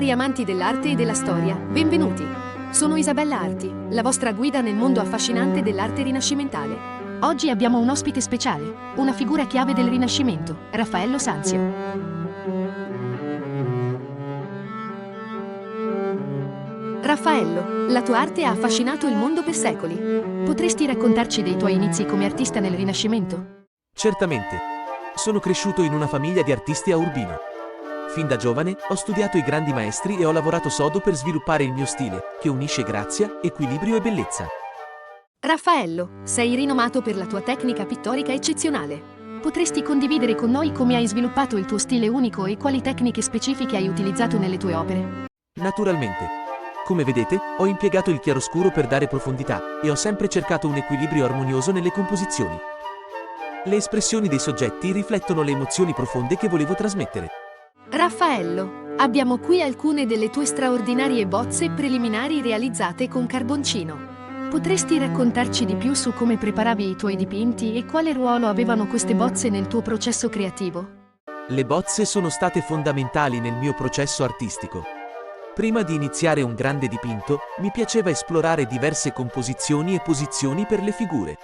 Cari amanti dell'arte e della storia, benvenuti! Sono Isabella Arti, la vostra guida nel mondo affascinante dell'arte rinascimentale. Oggi abbiamo un ospite speciale, una figura chiave del Rinascimento, Raffaello Sanzio. Raffaello, la tua arte ha affascinato il mondo per secoli. Potresti raccontarci dei tuoi inizi come artista nel Rinascimento? Certamente. Sono cresciuto in una famiglia di artisti a Urbino. Fin da giovane ho studiato i grandi maestri e ho lavorato sodo per sviluppare il mio stile, che unisce grazia, equilibrio e bellezza. Raffaello, sei rinomato per la tua tecnica pittorica eccezionale. Potresti condividere con noi come hai sviluppato il tuo stile unico e quali tecniche specifiche hai utilizzato nelle tue opere? Naturalmente. Come vedete, ho impiegato il chiaroscuro per dare profondità e ho sempre cercato un equilibrio armonioso nelle composizioni. Le espressioni dei soggetti riflettono le emozioni profonde che volevo trasmettere. Raffaello, abbiamo qui alcune delle tue straordinarie bozze preliminari realizzate con carboncino. Potresti raccontarci di più su come preparavi i tuoi dipinti e quale ruolo avevano queste bozze nel tuo processo creativo? Le bozze sono state fondamentali nel mio processo artistico. Prima di iniziare un grande dipinto, mi piaceva esplorare diverse composizioni e posizioni per le figure.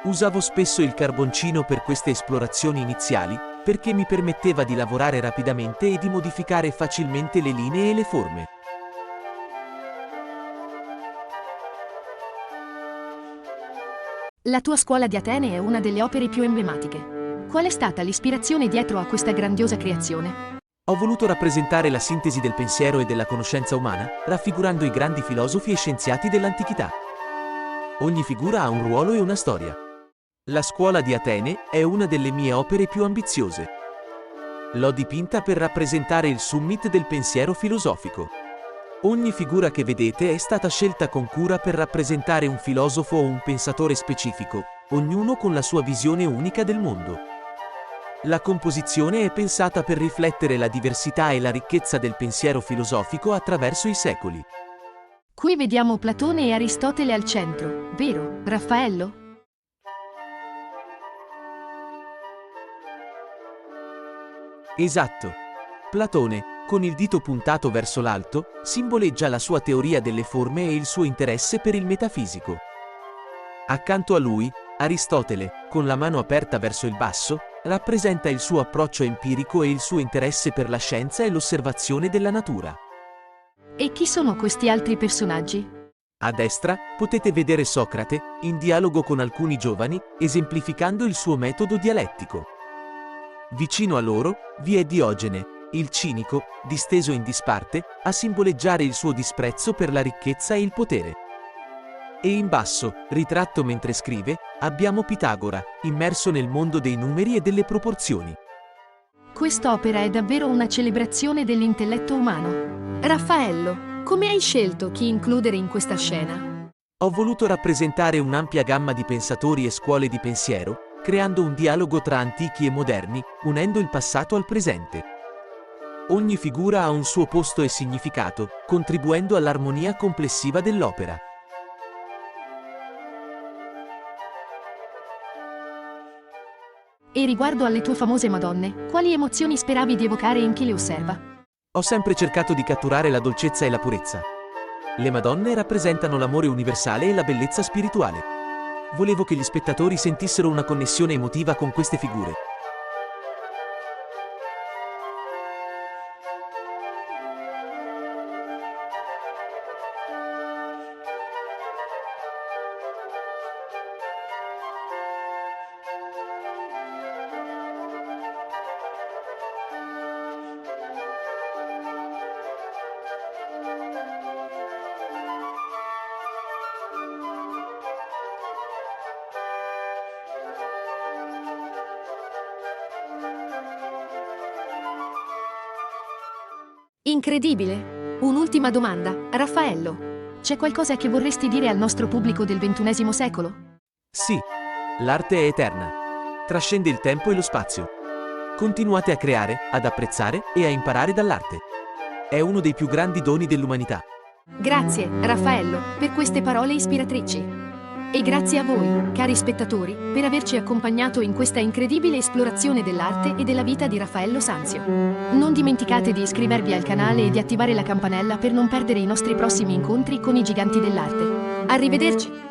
Usavo spesso il carboncino per queste esplorazioni iniziali, perché mi permetteva di lavorare rapidamente e di modificare facilmente le linee e le forme. La tua scuola di Atene è una delle opere più emblematiche. Qual è stata l'ispirazione dietro a questa grandiosa creazione? Ho voluto rappresentare la sintesi del pensiero e della conoscenza umana, raffigurando i grandi filosofi e scienziati dell'antichità. Ogni figura ha un ruolo e una storia. La scuola di Atene è una delle mie opere più ambiziose. L'ho dipinta per rappresentare il summit del pensiero filosofico. Ogni figura che vedete è stata scelta con cura per rappresentare un filosofo o un pensatore specifico, ognuno con la sua visione unica del mondo. La composizione è pensata per riflettere la diversità e la ricchezza del pensiero filosofico attraverso i secoli. Qui vediamo Platone e Aristotele al centro, vero, Raffaello? Esatto. Platone, con il dito puntato verso l'alto, simboleggia la sua teoria delle forme e il suo interesse per il metafisico. Accanto a lui, Aristotele, con la mano aperta verso il basso, rappresenta il suo approccio empirico e il suo interesse per la scienza e l'osservazione della natura. E chi sono questi altri personaggi? A destra, potete vedere Socrate, in dialogo con alcuni giovani, esemplificando il suo metodo dialettico. Vicino a loro, vi è Diogene, il cinico, disteso in disparte, a simboleggiare il suo disprezzo per la ricchezza e il potere. E in basso, ritratto mentre scrive, abbiamo Pitagora, immerso nel mondo dei numeri e delle proporzioni. Quest'opera è davvero una celebrazione dell'intelletto umano. Raffaello, come hai scelto chi includere in questa scena? Ho voluto rappresentare un'ampia gamma di pensatori e scuole di pensiero, creando un dialogo tra antichi e moderni, unendo il passato al presente. Ogni figura ha un suo posto e significato, contribuendo all'armonia complessiva dell'opera. E riguardo alle tue famose Madonne, quali emozioni speravi di evocare in chi le osserva? Ho sempre cercato di catturare la dolcezza e la purezza. Le Madonne rappresentano l'amore universale e la bellezza spirituale. Volevo che gli spettatori sentissero una connessione emotiva con queste figure. Incredibile! Un'ultima domanda, Raffaello. C'è qualcosa che vorresti dire al nostro pubblico del XXI secolo? Sì, l'arte è eterna. Trascende il tempo e lo spazio. Continuate a creare, ad apprezzare e a imparare dall'arte. È uno dei più grandi doni dell'umanità. Grazie, Raffaello, per queste parole ispiratrici. E grazie a voi, cari spettatori, per averci accompagnato in questa incredibile esplorazione dell'arte e della vita di Raffaello Sanzio. Non dimenticate di iscrivervi al canale e di attivare la campanella per non perdere i nostri prossimi incontri con i giganti dell'arte. Arrivederci!